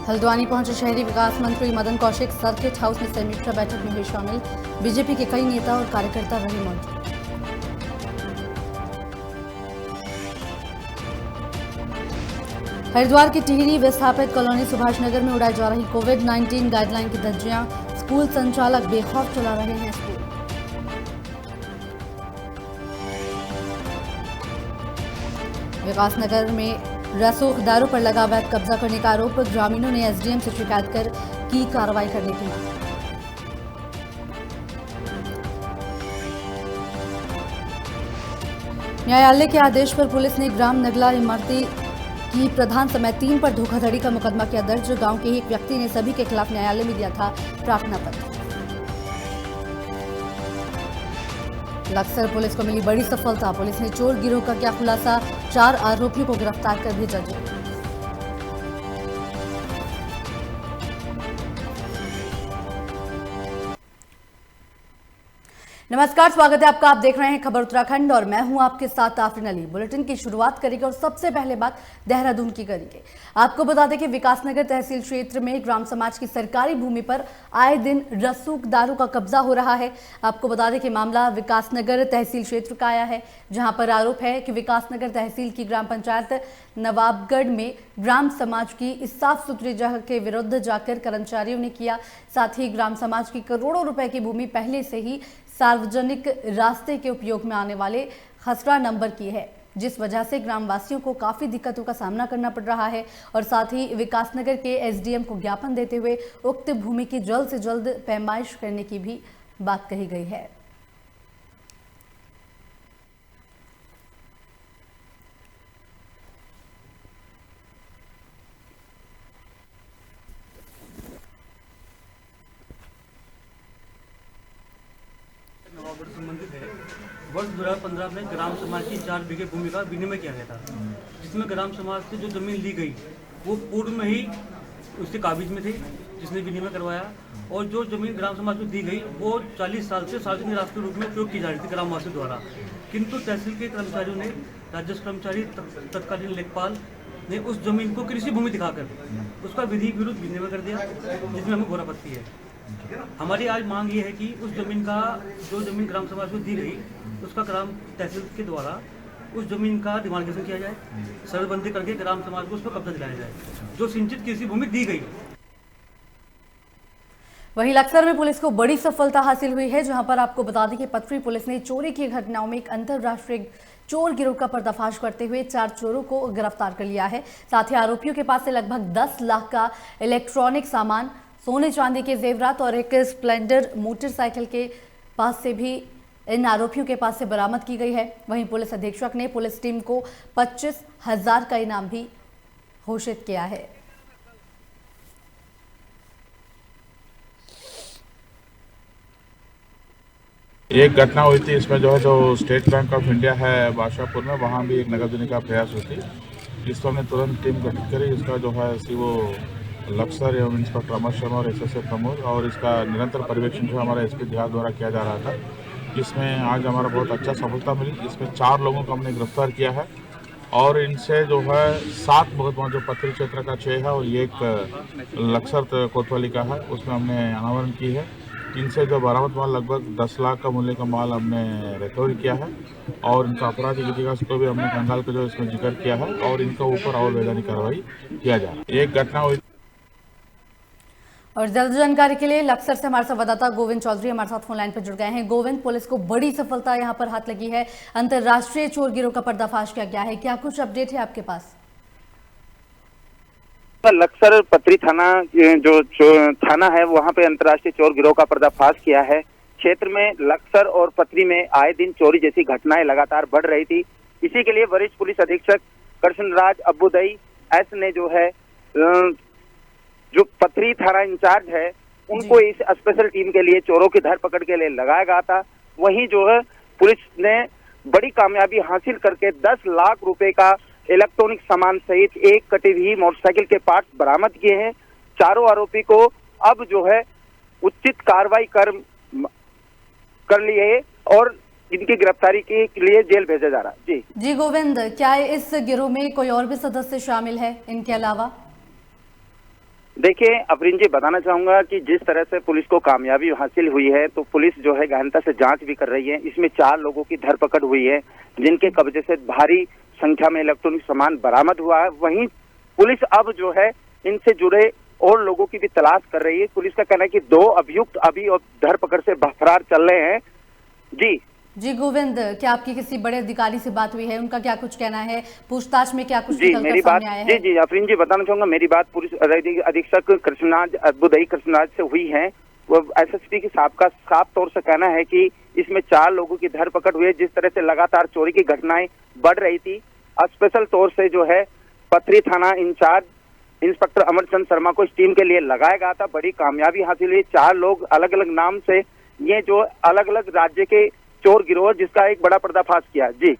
हल्द्वानी पहुंचे शहरी विकास मंत्री मदन कौशिक। सर्किट हाउस में समीक्षा बैठक में हुए शामिल। बीजेपी के कई नेता और कार्यकर्ता रहे मौजूद। हरिद्वार की टिहरी विस्थापित कॉलोनी सुभाष नगर में उड़ाई जा रही कोविड-19 गाइडलाइन की धज्जियां। स्कूल संचालक बेखौफ चला रहे हैं स्कूल। विकासनगर में रसूख दारू पर लगा अवैध कब्जा करने का आरोप। ग्रामीणों ने एसडीएम से शिकायत कर की कार्रवाई करने की मांग। न्यायालय के आदेश पर पुलिस ने ग्राम नगला इमरती की प्रधान समेत 3 पर धोखाधड़ी का मुकदमा किया दर्ज। गांव के एक व्यक्ति ने सभी के खिलाफ न्यायालय में दिया था प्रार्थना पत्र। लक्सर पुलिस को मिली बड़ी सफलता। पुलिस ने चोर गिरोह का किया खुलासा। 4 आरोपियों को गिरफ्तार कर भेजा जेल। नमस्कार, स्वागत है आपका। आप देख रहे हैं खबर उत्तराखंड और मैं हूं आपके साथ आफरीन अली। बुलेटिन की शुरुआत करेंगे और सबसे पहले बात देहरादून की करेंगे। आपको बता दें कि विकासनगर तहसील क्षेत्र में ग्राम समाज की सरकारी भूमि पर आए दिन रसूख दारू का कब्जा हो रहा है। आपको बता दें कि मामला विकासनगर तहसील क्षेत्र का आया है, जहां पर आरोप है कि विकासनगर तहसील की ग्राम पंचायत नवाबगढ़ में ग्राम समाज की इस साफ सुथरी जगह के विरुद्ध जाकर कर्मचारियों ने किया। साथ ही ग्राम समाज की करोड़ों रुपए की भूमि पहले से ही सार्वजनिक रास्ते के उपयोग में आने वाले खसरा नंबर की है, जिस वजह से ग्रामवासियों को काफी दिक्कतों का सामना करना पड़ रहा है। और साथ ही विकासनगर के एसडीएम को ज्ञापन देते हुए उक्त भूमि की जल्द से जल्द पैमाइश करने की भी बात कही गई है। संबंधित है। वर्ष 2015 में ग्राम समाज की 4 बीघे भूमि का विनिमय किया गया था, जिसमें ग्राम समाज से जो जमीन ली गई वो पूर्व में ही उसके काबिज में थी, जिसने विनिमय करवाया। और जो जमीन ग्राम समाज को दी गई वो 40 साल से सार्वजनिक रास्ते के रूप में उपयोग की जा रही थी ग्रामवासियों द्वारा। किंतु तहसील के कर्मचारियों ने, राजस्व कर्मचारी तत्कालीन लेखपाल ने उस जमीन को कृषि भूमि दिखाकर उसका विधि विरुद्ध विनिमय कर दिया, जिसमें हमें घोर आपत्ति है। हमारी आज मांग ये है कि उस जमीन का, जो जमीन ग्राम समाज को दी गई, उसका ग्राम तहसील के द्वारा उस जमीन का डिमार्केशन किया जाए, सरबंदी करके ग्राम समाज को उस पर कब्जा दिलाया जाए, जो सिंचित कृषि भूमि दी गई। वहीं लक्सर में पुलिस को बड़ी सफलता हासिल हुई है, जहां पर आपको बता दें कि पथरी पुलिस ने चोरी की घटनाओं में एक अंतरराष्ट्रीय चोर गिरोह का पर्दाफाश करते हुए 4 चोरों को गिरफ्तार कर लिया है। साथ ही आरोपियों के पास से लगभग 10 लाख का इलेक्ट्रॉनिक सामान, सोने चांदी के जेवरात और एक स्प्लेंडर मोटरसाइकिल के पास से भी इन आरोपियों के पास से बरामद की गई है। वहीं पुलिस अधीक्षक ने पुलिस टीम को 25,000 का इनाम भी घोषित किया है। एक घटना हुई थी, इसमें जो है जो स्टेट बैंक ऑफ इंडिया है बादशाहपुर में, वहाँ भी एक नकद देने का प्रयास हुई थी। इस पर हमने तुरंत टीम गठित करी। इसका जो है सीओ लक्सर एवं इंस्पेक्टर अमर शर्मा और एसएसएफ प्रमोद, और इसका निरंतर पर्यवेक्षण जो हमारे एसपी देहात द्वारा किया जा रहा था। इसमें आज हमारा बहुत अच्छा सफलता मिली। इसमें 4 लोगों को हमने गिरफ्तार किया है और इनसे जो है 7 मुकदमा जो पथरी क्षेत्र का 6 है और ये एक लक्सर कोतवाली का है, उसमें हमने अनावरण की है। इनसे जो बरामद माल लगभग 10 लाख का मूल्य का माल हमने रिकवर किया है और इनका आपराधिक इतिहास को भी हमने खंगाल के जो इसमें जिक्र किया है और इनका ऊपर और वैधानिक कार्रवाई किया जा रहा है। एक घटना हुई। और जल्द जानकारी के लिए लक्सर से हमारे संवाददाता गोविंद चौधरी हमारे साथ फोन लाइन पर जुड़ गए हैं। गोविंद, पुलिस को बड़ी सफलता यहां पर हाथ लगी है, अंतर्राष्ट्रीय चोर गिरोह का पर्दाफाश किया गया है, क्या कुछ अपडेट है आपके पास? लक्सर पथरी थाना जो थाना है, वहां पे अंतर्राष्ट्रीय चोर गिरोह का पर्दाफाश किया है। क्षेत्र में लक्सर और पथरी में आए दिन चोरी जैसी घटनाएं लगातार बढ़ रही थी। इसी के लिए वरिष्ठ पुलिस अधीक्षक कृष्णराज अब्बुदई एस ने जो है जो पथरी थाना इंचार्ज है उनको इस स्पेशल टीम के लिए चोरों की धरपकड़ के लिए लगाया गया था। वहीं जो है पुलिस ने बड़ी कामयाबी हासिल करके 10 लाख रुपए का इलेक्ट्रॉनिक सामान सहित एक कटी हुई मोटरसाइकिल के पार्ट्स बरामद किए हैं। चारों आरोपी को अब जो है उचित कार्रवाई कर लिए और इनकी गिरफ्तारी के लिए जेल भेजा जा रहा है। जी गोविंद, क्या इस गिरोह में कोई और भी सदस्य शामिल है इनके अलावा? देखिए अफरीन जी, बताना चाहूंगा कि जिस तरह से पुलिस को कामयाबी हासिल हुई है, तो पुलिस जो है गहनता से जांच भी कर रही है। इसमें 4 लोगों की धरपकड़ हुई है, जिनके कब्जे से भारी संख्या में इलेक्ट्रॉनिक सामान बरामद हुआ है। वहीं पुलिस अब जो है इनसे जुड़े और लोगों की भी तलाश कर रही है। पुलिस का कहना है कि 2 अभियुक्त अभी और धरपकड़ से फरार चल रहे हैं। जी गोविंद, क्या आपकी किसी बड़े अधिकारी से बात हुई है? उनका क्या कुछ कहना है? पूछताछ में क्या कुछ जी मेरी बात सामने आया है? जी अफरीन जी, बताना चाहूंगा, मेरी बात पुलिस अधीक्षक कृष्णराज बुदई कृष्णराज से हुई है। वो एसएसपी की साफ तौर से कहना है कि इसमें 4 लोगों की धरपकड़ हुई है। जिस तरह से लगातार चोरी की घटनाएं बढ़ रही थी, स्पेशल तौर से जो है पथरी थाना इंचार्ज इंस्पेक्टर अमरचंद शर्मा को इस टीम के लिए लगाया गया था। बड़ी कामयाबी हासिल हुई। 4 लोग अलग अलग नाम से, ये जो अलग अलग राज्य के चोर गिरोह, जिसका एक बड़ा पर्दाफाश किया। जी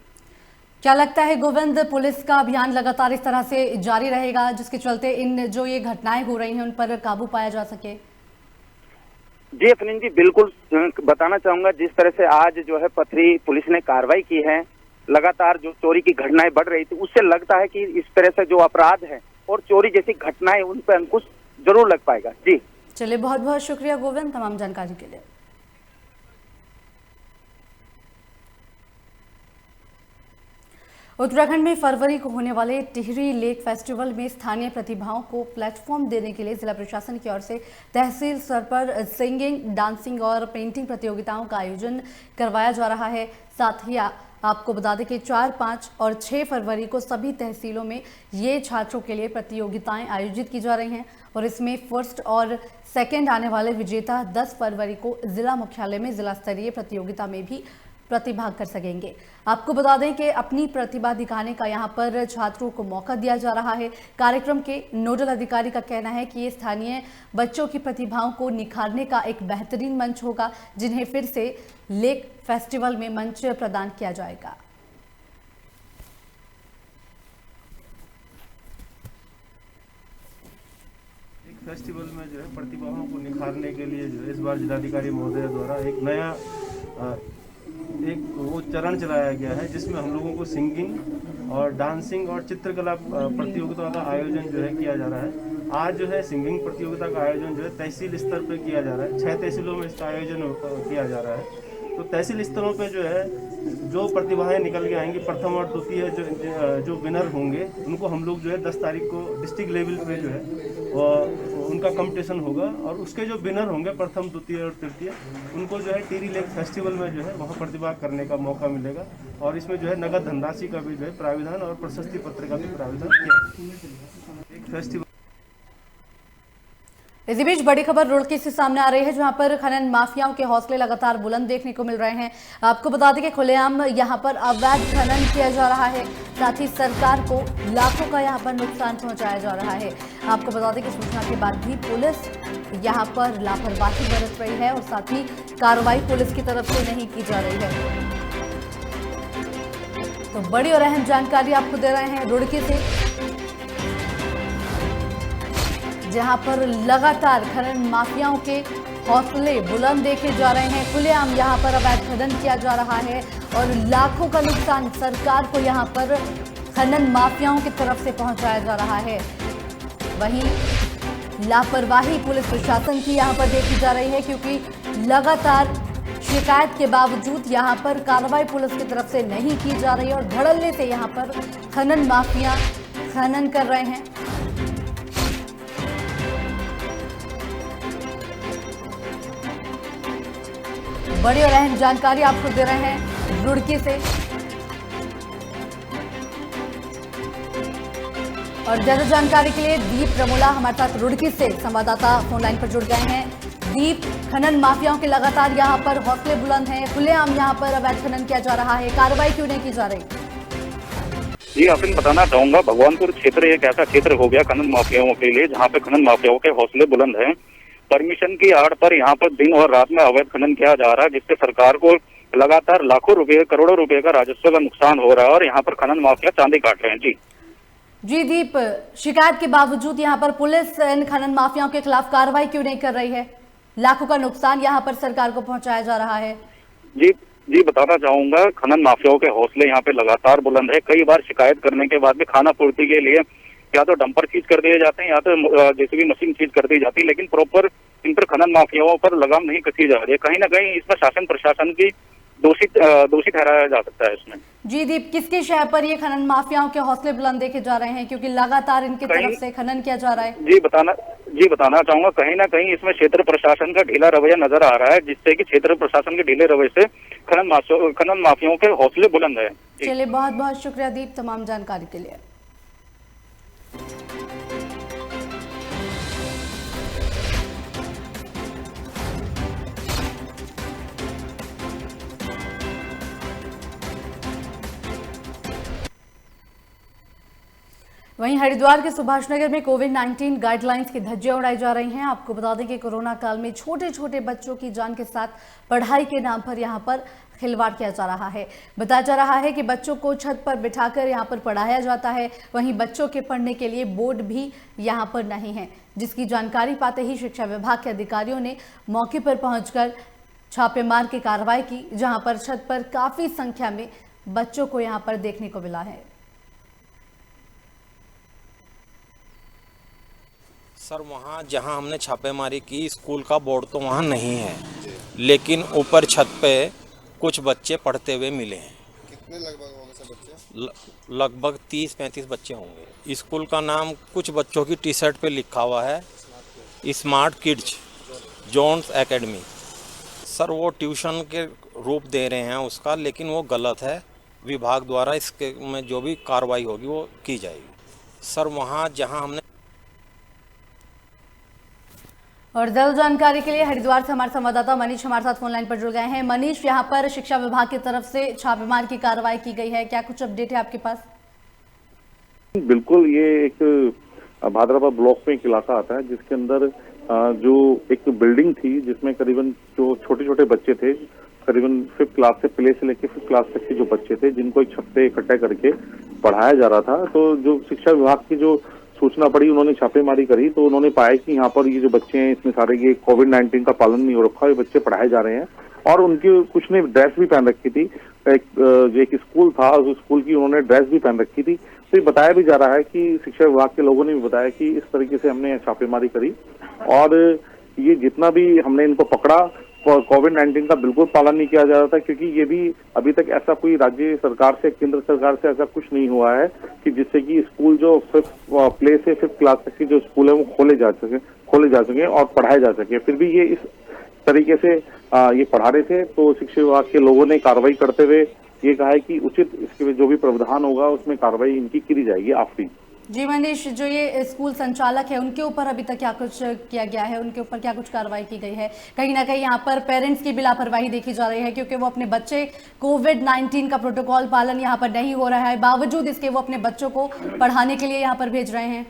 क्या लगता है गोविंद, पुलिस का अभियान लगातार इस तरह से जारी रहेगा, जिसके चलते इन जो ये घटनाएं हो रही हैं उन पर काबू पाया जा सके? जी अफरीन जी, बिल्कुल बताना चाहूंगा, जिस तरह से आज जो है पथरी पुलिस ने कार्रवाई की है, लगातार जो चोरी की घटनाएं बढ़ रही थी, उससे लगता है कि इस तरह से जो अपराध है और चोरी जैसी घटनाएं, उन पर अंकुश जरूर लग पाएगा। जी चलिए, बहुत बहुत शुक्रिया गोविंद तमाम जानकारी के लिए। उत्तराखंड में फरवरी को होने वाले टिहरी लेक फेस्टिवल में स्थानीय प्रतिभाओं को प्लेटफॉर्म देने के लिए जिला प्रशासन की ओर से तहसील स्तर पर सिंगिंग, डांसिंग और पेंटिंग प्रतियोगिताओं का आयोजन करवाया जा रहा है। साथ ही आपको बता दें कि 4, 5 और 6 फरवरी को सभी तहसीलों में ये छात्रों के लिए प्रतियोगिताएं आयोजित की जा रही हैं और इसमें फर्स्ट और सेकंड आने वाले विजेता 10 फरवरी को जिला मुख्यालय में जिला स्तरीय प्रतियोगिता में भी प्रतिभाग कर सकेंगे। आपको बता दें कि अपनी प्रतिभा दिखाने का यहां पर छात्रों को मौका दिया जा रहा है। कार्यक्रम के नोडल अधिकारी का कहना है कि ये स्थानीय बच्चों की प्रतिभाओं को निखारने का एक बेहतरीन मंच होगा, जिन्हें फिर से लेक फेस्टिवल में मंच प्रदान किया जाएगा। फेस्टिवल में जो है प्रतिभाओं को निखारने के लिए जो है इस बार जिलाधिकारी महोदय द्वारा एक नया वो चरण चलाया गया है, जिसमें हम लोगों को सिंगिंग और डांसिंग और चित्रकला प्रतियोगिता का आयोजन जो है किया जा रहा है। आज जो है सिंगिंग प्रतियोगिता का आयोजन जो है तहसील स्तर पर किया जा रहा है। 6 तहसीलों में इसका आयोजन किया जा रहा है। तो तहसील स्तरों पे जो है जो प्रतिभाएं निकल के आएंगी, प्रथम और द्वितीय जो विनर होंगे, उनको हम लोग जो है 10 तारीख को डिस्ट्रिक्ट लेवल पे जो है उनका कंपटीशन होगा और उसके जो विनर होंगे प्रथम, द्वितीय और तृतीय, उनको जो है टिहरी लेक फेस्टिवल में जो है वहाँ प्रतिभाग करने का मौका मिलेगा। और इसमें जो है नगद धनराशि का भी जो है प्राविधान और प्रशस्ति पत्र का भी प्राविधान किया। एक फेस्टिवल इसी बीच बड़ी खबर रुड़की से सामने आ रही है, जहां पर खनन माफियाओं के हौसले लगातार बुलंद देखने को मिल रहे हैं। आपको बता दें कि खुलेआम यहां पर अवैध खनन किया जा रहा है, साथ ही सरकार को लाखों का यहां पर नुकसान पहुंचाया जा रहा है। आपको बता दें कि सूचना के बाद भी पुलिस यहां पर लापरवाही बरत रही है और साथ ही कार्रवाई पुलिस की तरफ से नहीं की जा रही है। तो बड़ी और अहम जानकारी आपको दे रहे हैं रुड़की से, जहां पर लगातार खनन माफियाओं के हौसले बुलंद देखे जा रहे हैं। खुलेआम यहां पर अवैध खनन किया जा रहा है और लाखों का नुकसान सरकार को यहां पर खनन माफियाओं की तरफ से पहुंचाया जा रहा है। वहीं लापरवाही पुलिस प्रशासन की यहां पर देखी जा रही है, क्योंकि लगातार शिकायत के बावजूद यहां पर कार्रवाई पुलिस की तरफ से नहीं की जा रही है और धड़ल्ले से यहां पर खनन माफिया खनन कर रहे हैं। बड़ी और अहम जानकारी आपको दे रहे हैं रुड़की से। और ज्यादा जानकारी के लिए दीप रमोला हमारे साथ रुड़की से संवाददाता फोन लाइन पर जुड़ गए हैं। दीप, खनन माफियाओं के लगातार यहां पर हौसले बुलंद हैं, खुलेआम यहां पर अवैध खनन किया जा रहा है, कार्रवाई क्यों नहीं की जा रही? जी आपको बताना चाहूंगा, भगवानपुर क्षेत्र एक ऐसा क्षेत्र हो गया खनन माफियाओं के लिए, जहाँ पे खनन माफियाओं के हौसले बुलंद हैं। परमिशन की आड़ पर यहाँ पर दिन और रात में अवैध खनन किया जा रहा है, जिससे सरकार को लगातार लाखों रुपए, करोड़ों रुपए का राजस्व का नुकसान हो रहा है और यहाँ पर खनन माफिया चांदी काट रहे हैं। जी दीप, शिकायत के बावजूद यहाँ पर पुलिस इन खनन माफियाओं के खिलाफ कार्रवाई क्यों नहीं कर रही है? लाखों का नुकसान यहाँ पर सरकार को पहुंचाया जा रहा है। जी बताना चाहूंगा, खनन माफियाओं के हौसले यहाँ पे लगातार बुलंद है। कई बार शिकायत करने के बाद भी खाना पूर्ति के लिए या तो डंपर सीज कर दिए जाते हैं या तो जेसीबी मशीन सीज कर दी जाती है, लेकिन प्रॉपर इन पर खनन माफियाओं पर लगाम नहीं कसी जा रही है। कहीं ना कहीं इसमें शासन प्रशासन की दोषी ठहराया जा सकता है इसमें। जी दीप, किसके शहर पर ये खनन माफियाओं के हौसले बुलंद देखे जा रहे हैं, क्योंकि लगातार इनकी तरफ से खनन किया जा रहा है? जी बताना चाहूंगा, कहीं ना कहीं इसमें क्षेत्र प्रशासन का ढीला रवैया नजर आ रहा है, जिससे कि क्षेत्र प्रशासन के ढीले रवैये से खनन माफियाओं के हौसले बुलंद है। चलिए, बहुत बहुत शुक्रिया दीप तमाम जानकारी के लिए। वहीं हरिद्वार के सुभाष नगर में कोविड-19 गाइडलाइंस की धज्जियां उड़ाई जा रही हैं। आपको बता दें कि कोरोना काल में छोटे छोटे बच्चों की जान के साथ पढ़ाई के नाम पर यहां पर खिलवाड़ किया जा रहा है। बताया जा रहा है कि बच्चों को छत पर बिठाकर यहां पर पढ़ाया जाता है। वहीं बच्चों के पढ़ने के लिए बोर्ड भी यहां पर नहीं है, जिसकी जानकारी पाते ही शिक्षा विभाग के अधिकारियों ने मौके पर पहुंचकर छापेमार की कार्रवाई की, जहां पर छत पर काफी संख्या में बच्चों को यहां पर देखने को मिला है। सर, वहाँ जहाँ हमने छापेमारी की, स्कूल का बोर्ड तो वहाँ नहीं है, लेकिन ऊपर छत पे कुछ बच्चे पढ़ते हुए मिले हैं। कितने लगभग होंगे सब बच्चे? लगभग 30-35 बच्चे होंगे। स्कूल का नाम कुछ बच्चों की टी शर्ट पे लिखा हुआ है smart kids zones academy. Sir, वो ट्यूशन के रूप दे रहे हैं उसका, लेकिन वो गलत है। विभाग द्वारा इसके में जो भी कार्रवाई होगी वो की जाएगी। सर, वहाँ जहाँ हमने और ज्यादा जानकारी के लिए हरिद्वार से हमारे संवाददाता मनीष हमारे साथ फोन लाइन पर जुड़ गए हैं। मनीष, यहाँ पर शिक्षा विभाग की तरफ से छापेमार की कार्रवाई की गई है, क्या कुछ अपडेट है आपके पास? बिल्कुल, ये एक भादराबाद ब्लॉक में एक इलाका आता है जिसके अंदर जो एक बिल्डिंग थी जिसमें करीबन जो छोटे छोटे बच्चे थे, करीबन 5th क्लास से प्ले से लेकर 5th क्लास तक के जो बच्चे थे, जिनको एक छत पे इकट्ठा करके पढ़ाया जा रहा था। तो जो शिक्षा विभाग की जो सूचना पड़ी, उन्होंने छापेमारी करी तो उन्होंने पाया कि यहाँ पर ये जो बच्चे हैं इसमें सारे ये कोविड-19 का पालन नहीं हो रखा, ये बच्चे पढ़ाए जा रहे हैं। और उनकी कुछ ने ड्रेस भी पहन रखी थी, एक स्कूल था, उस स्कूल की उन्होंने ड्रेस भी पहन रखी थी। तो ये बताया भी जा रहा है कि शिक्षा विभाग के लोगों ने भी बताया कि इस तरीके से हमने छापेमारी करी और ये जितना भी हमने इनको पकड़ा, कोविड-19 का बिल्कुल पालन नहीं किया जा रहा था, क्योंकि ये भी अभी तक ऐसा कोई राज्य सरकार से, केंद्र सरकार से ऐसा कुछ नहीं हुआ है कि जिससे कि स्कूल जो 5th प्ले से 5th क्लास तक के जो स्कूल है वो खोले जा सके और पढ़ाए जा सके। फिर भी ये इस तरीके से ये पढ़ा रहे थे। तो शिक्षा विभाग के लोगों ने कार्रवाई करते हुए ये कहा है कि उचित इसके जो भी प्रावधान होगा उसमें कार्रवाई इनकी की जाएगी आखिरी। जी मनीष, जो ये स्कूल संचालक है उनके ऊपर अभी तक क्या कुछ किया गया है, उनके ऊपर क्या कुछ कार्रवाई की गई है? कहीं ना कहीं यहाँ पर पेरेंट्स की भी लापरवाही देखी जा रही है, क्योंकि वो अपने बच्चे कोविड-19 का प्रोटोकॉल पालन यहाँ पर नहीं हो रहा है, बावजूद इसके वो अपने बच्चों को पढ़ाने के लिए यहाँ पर भेज रहे हैं।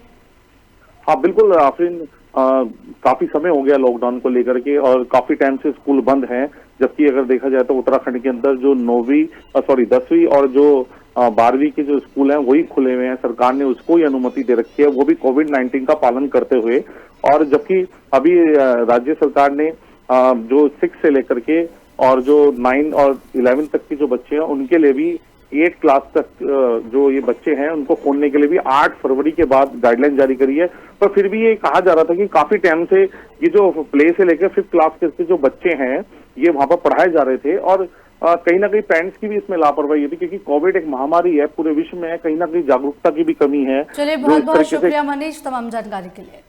हाँ बिल्कुल आफरीन, काफी समय हो गया लॉकडाउन को लेकर के और काफी टाइम से स्कूल बंद हैं, जबकि अगर देखा जाए तो उत्तराखंड के अंदर जो 10वीं और जो 12वीं के जो स्कूल हैं वही खुले हुए हैं। सरकार ने उसको ही अनुमति दे रखी है, वो भी कोविड-19 का पालन करते हुए। और जबकि अभी राज्य सरकार ने जो 6 से लेकर के और जो 9 और 11 तक के जो बच्चे हैं उनके लिए भी 8 क्लास तक जो ये बच्चे हैं उनको खोलने के लिए भी 8 फरवरी के बाद गाइडलाइन जारी करी है। पर फिर भी ये कहा जा रहा था कि काफी टाइम से ये जो प्ले से लेकर 5th क्लास के जो बच्चे हैं ये वहां पर पढ़ाए जा रहे थे और कहीं ना कहीं पेरेंट्स की भी इसमें लापरवाही होती, क्योंकि कोविड एक महामारी है पूरे विश्व में, कहीं ना कहीं जागरूकता की भी कमी है। चलिए, बहुत बहुत शुक्रिया मनीष तमाम जानकारी के लिए।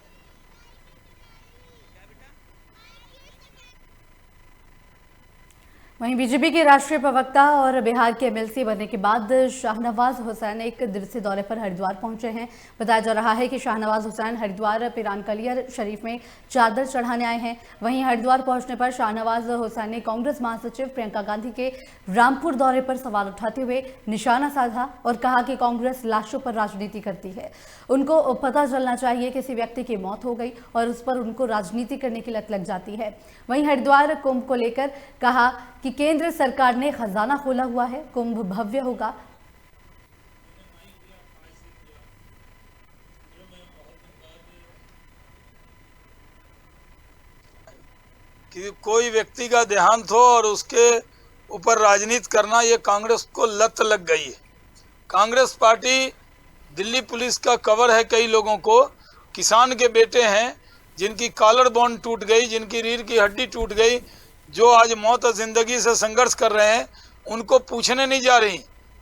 वहीं बीजेपी के राष्ट्रीय प्रवक्ता और बिहार के एमएलसी बनने के बाद शाहनवाज हुसैन एक दिवसीय दौरे पर हरिद्वार पहुंचे हैं। बताया जा रहा है कि शाहनवाज हुसैन हरिद्वार पिरानकलियर शरीफ में चादर चढ़ाने आए हैं। वहीं हरिद्वार पहुंचने पर शाहनवाज हुसैन ने कांग्रेस महासचिव प्रियंका गांधी के रामपुर दौरे पर सवाल उठाते हुए निशाना साधा और कहा कि कांग्रेस लाशों पर राजनीति करती है। उनको पता चलना चाहिए किसी व्यक्ति की मौत हो गई और उस पर उनको राजनीति करने की लत लग जाती है। वहीं हरिद्वार कुंभ को लेकर कहा कि केंद्र सरकार ने खजाना खोला हुआ है, कुंभ भव्य होगा। कि कोई व्यक्ति का देहांत हो और उसके ऊपर राजनीति करना, ये कांग्रेस को लत लग गई है। कांग्रेस पार्टी दिल्ली पुलिस का कवर है कई लोगों को। किसान के बेटे हैं जिनकी कॉलर बोन टूट गई, जिनकी रीढ़ की हड्डी टूट गई, जो आज मौत और ज़िंदगी से संघर्ष कर रहे हैं, उनको पूछने नहीं जा रही,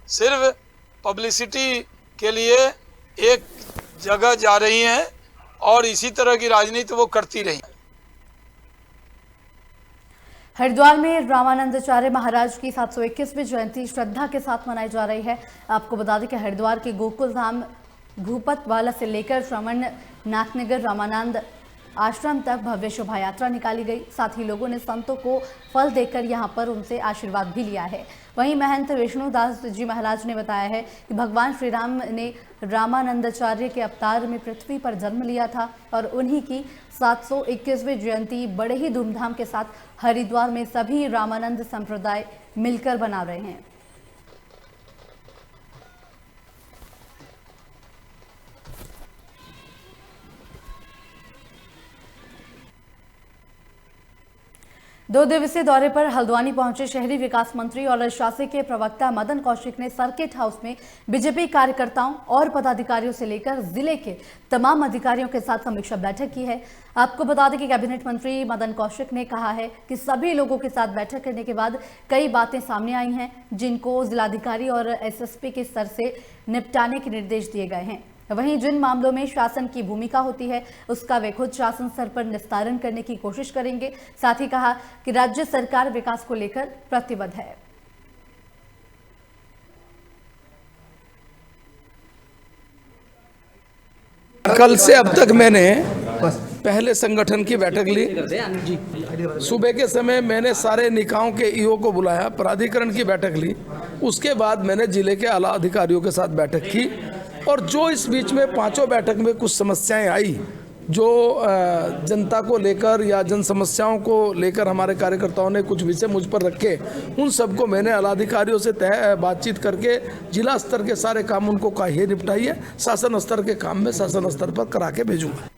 सिर्फ पब्लिसिटी के लिए एक जगह जा रही हैं और इसी तरह की राजनीति वो करती रही। हरिद्वार में रामानंदाचार्य महाराज की 721वीं जयंती श्रद्धा के साथ मनाई जा रही है। आपको बता दें कि हरिद्वार के गोकुल धाम भूपतवाला से लेकर श्रवण नाथनगर रामानंद आश्रम तक भव्य शोभा यात्रा निकाली गई। साथ ही लोगों ने संतों को फल देकर यहां पर उनसे आशीर्वाद भी लिया है। वहीं महंत विष्णुदास जी महाराज ने बताया है कि भगवान श्री राम ने रामानंदाचार्य के अवतार में पृथ्वी पर जन्म लिया था और उन्हीं की 721वीं जयंती बड़े ही धूमधाम के साथ हरिद्वार में सभी रामानंद संप्रदाय मिलकर मना रहे हैं। दो दिवसीय दौरे पर हल्द्वानी पहुंचे शहरी विकास मंत्री और शासकीय प्रवक्ता मदन कौशिक ने सर्किट हाउस में बीजेपी कार्यकर्ताओं और पदाधिकारियों से लेकर जिले के तमाम अधिकारियों के साथ समीक्षा बैठक की है। आपको बता दें कि कैबिनेट मंत्री मदन कौशिक ने कहा है कि सभी लोगों के साथ बैठक करने के बाद कई बातें सामने आई हैं जिनको जिलाधिकारी और एसएसपी के स्तर से निपटाने के निर्देश दिए गए हैं। वहीं जिन मामलों में शासन की भूमिका होती है उसका वे खुद शासन स्तर पर निस्तारण करने की कोशिश करेंगे। साथ ही कहा कि राज्य सरकार विकास को लेकर प्रतिबद्ध है। कल से अब तक मैंने पहले संगठन की बैठक ली। सुबह के समय मैंने सारे निकायों के ईओ को बुलाया, प्राधिकरण की बैठक ली। उसके बाद मैंने जिले के आला अधिकारियों के साथ बैठक की और जो इस बीच में पांचों बैठक में कुछ समस्याएं आई जो जनता को लेकर या जन समस्याओं को लेकर हमारे कार्यकर्ताओं ने कुछ विषय मुझ पर रखे, उन सबको मैंने आलाधिकारियों से बातचीत करके जिला स्तर के सारे काम उनको कहिए निपटाइए, शासन स्तर के काम में शासन स्तर पर करा के भेजूंगा।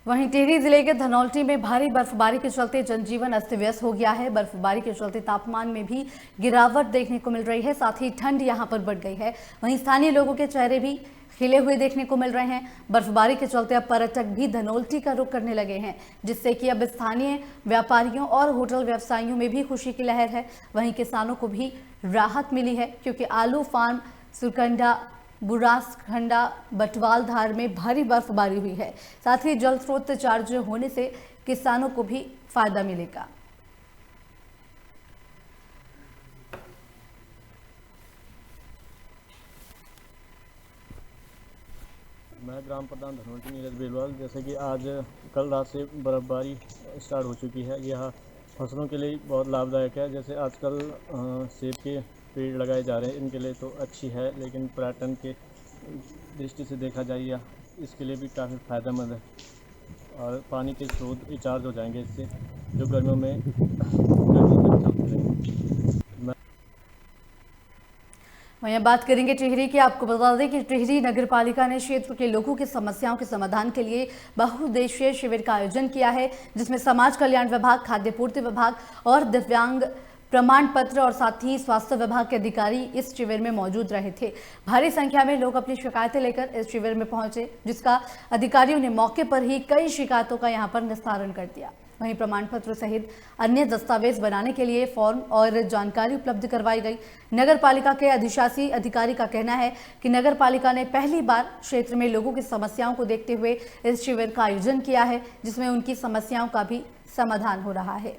वहीं टिहरी जिले के धनौल्टी में भारी बर्फबारी के चलते जनजीवन अस्त व्यस्त हो गया है। बर्फबारी के चलते तापमान में भी गिरावट देखने को मिल रही है, साथ ही ठंड यहां पर बढ़ गई है। वहीं स्थानीय लोगों के चेहरे भी खिले हुए देखने को मिल रहे हैं। बर्फबारी के चलते अब पर्यटक भी धनौल्टी का रुख करने लगे हैं, जिससे कि अब स्थानीय व्यापारियों और होटल व्यवसायियों में भी खुशी की लहर है। वहीं किसानों को भी राहत मिली है क्योंकि आलू फार्म सुरकंडा बुरासखंडा बटवाल धार में भारी बर्फबारी हुई है। साथ ही जल स्रोत चार्ज होने से किसानों को भी फायदा मिलेगा। मैं ग्राम प्रधान धनौल्टी नीरज बेलवाल। जैसे कि आज कल रात से बर्फबारी स्टार्ट हो चुकी है, यह फसलों के लिए बहुत लाभदायक है। जैसे आजकल सेब के पेड़ लगाए जा रहे हैं, इनके लिए तो अच्छी है, लेकिन पर्यटन के दृष्टि से देखा जाए या इसके लिए भी काफ़ी फायदेमंद है और पानी के स्रोत रिचार्ज हो जाएंगे इससे, जो गर्मियों में चलते रहेंगे। वहीं बात करेंगे टिहरी की। आपको बता दें कि टिहरी नगर पालिका ने क्षेत्र के लोगों की समस्याओं के समाधान के लिए बहुउद्देशीय शिविर का आयोजन किया है, जिसमें समाज कल्याण विभाग, खाद्य पूर्ति विभाग और दिव्यांग प्रमाण पत्र और साथ ही स्वास्थ्य विभाग के अधिकारी इस शिविर में मौजूद रहे थे। भारी संख्या में लोग अपनी शिकायतें लेकर इस शिविर में पहुंचे, जिसका अधिकारियों ने मौके पर ही कई शिकायतों का यहां पर निस्तारण कर दिया। वहीं प्रमाण पत्र सहित अन्य दस्तावेज बनाने के लिए फॉर्म और जानकारी उपलब्ध करवाई गई। नगर पालिका के अधिशासी अधिकारी का कहना है कि नगर पालिका ने पहली बार क्षेत्र में लोगों की समस्याओं को देखते हुए इस शिविर का आयोजन किया है, जिसमें उनकी समस्याओं का भी समाधान हो रहा है।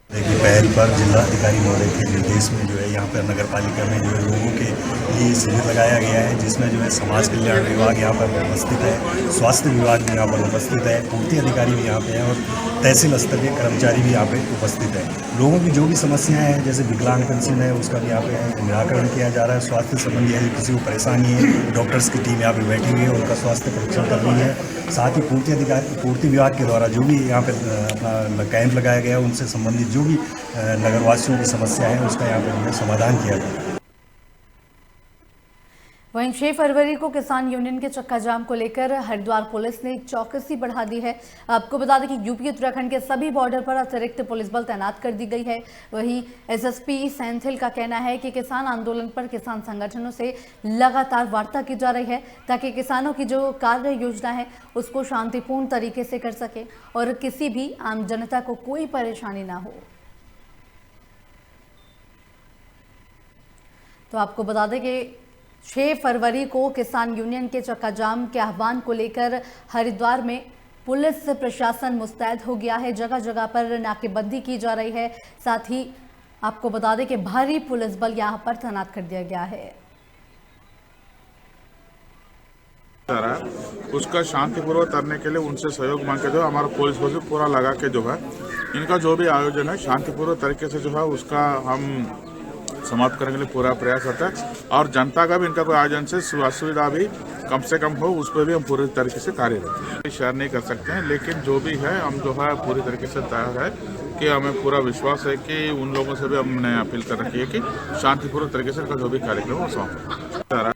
देखिए, पहल पर जिला अधिकारी महोदय के निर्देश में जो है यहाँ पर नगर पालिका में जो है लोगों के लिए शिविर लगाया गया है, जिसमें जो है समाज कल्याण विभाग यहाँ पर उपस्थित है, स्वास्थ्य विभाग भी यहाँ पर उपस्थित है, पूर्ति अधिकारी भी यहाँ पे हैं और तहसील स्तर के कर्मचारी भी यहाँ पे उपस्थित है। लोगों की जो भी समस्याएं हैं, जैसे विकलांग पेंशन है, उसका भी यहाँ पे निराकरण किया जा रहा है। स्वास्थ्य संबंधी है, किसी को परेशानी है, डॉक्टर्स की टीम यहाँ पे बैठी हुई है, उनका स्वास्थ्य परीक्षण कर रही है। साथ ही पूर्ति विभाग के द्वारा जो भी यहाँ पे अपना कैंप लगाया गया, उनसे संबंधित जो भी नगरवासियों की समस्या है उसका यहाँ पर समाधान किया गया। वहीं 6 फरवरी को किसान यूनियन के चक्का जाम को लेकर हरिद्वार पुलिस ने चौकसी बढ़ा दी है। आपको बता दें कि यूपी उत्तराखंड के सभी बॉर्डर पर अतिरिक्त पुलिस बल तैनात कर दी गई है। वहीं एसएसपी सेंथिल का कहना है कि किसान आंदोलन पर किसान संगठनों से लगातार वार्ता की जा रही है ताकि किसानों की जो कार्य योजना है उसको शांतिपूर्ण तरीके से कर सके और किसी भी आम जनता को कोई परेशानी ना हो। तो आपको बता दें कि 6 फरवरी को किसान यूनियन के चक्का जाम के आह्वान को लेकर हरिद्वार में पुलिस प्रशासन मुस्तैद हो गया है। जगह जगह पर नाकेबंदी की जा रही है। साथ ही आपको बता दें कि भारी पुलिस बल यहां पर तैनात कर दिया गया है। उसका शांतिपूर्वक करने के लिए उनसे सहयोग मांग के जो हमारा पुलिस बल पूरा लगा के जो है इनका जो भी आयोजन है शांतिपूर्वक तरीके से जो है उसका हम समाप्त करने के लिए पूरा प्रयास होता है और जनता का भी इनका कोई आयोजन से सुविधा भी कम से कम हो उस पर भी हम पूरी तरीके से कार्य करते हैं। शेयर नहीं कर सकते हैं लेकिन जो भी है हम जो है पूरी तरीके से तैयार है कि हमें पूरा विश्वास है कि उन लोगों से भी हमने अपील कर रखी है कि शांतिपूर्वक तरीके से जो भी कार्यक्रम वो समाप्त।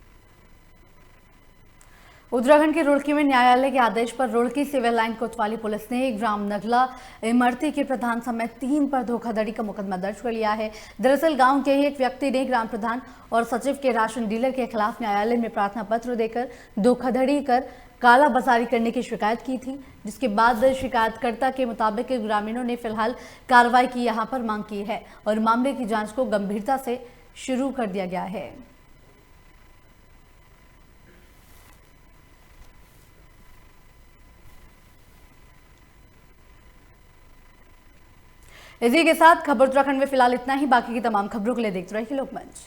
उत्तराखंड के रुड़की में न्यायालय के आदेश पर रुड़की सिविल लाइन कोतवाली पुलिस ने ग्राम नगला इमरती के प्रधान समेत 3 पर धोखाधड़ी का मुकदमा दर्ज कर लिया है। दरअसल गांव के ही एक व्यक्ति ने ग्राम प्रधान और सचिव के राशन डीलर के खिलाफ न्यायालय में प्रार्थना पत्र देकर धोखाधड़ी कर काला बाजारी करने की शिकायत की थी, जिसके बाद शिकायतकर्ता के मुताबिक ग्रामीणों ने फिलहाल कार्रवाई की यहां पर मांग की है और मामले की जाँच को गंभीरता से शुरू कर दिया गया है। इसी के साथ खबर उत्तराखंड में फिलहाल इतना ही। बाकी की तमाम खबरों के लिए देखते रहिए लोकमंच।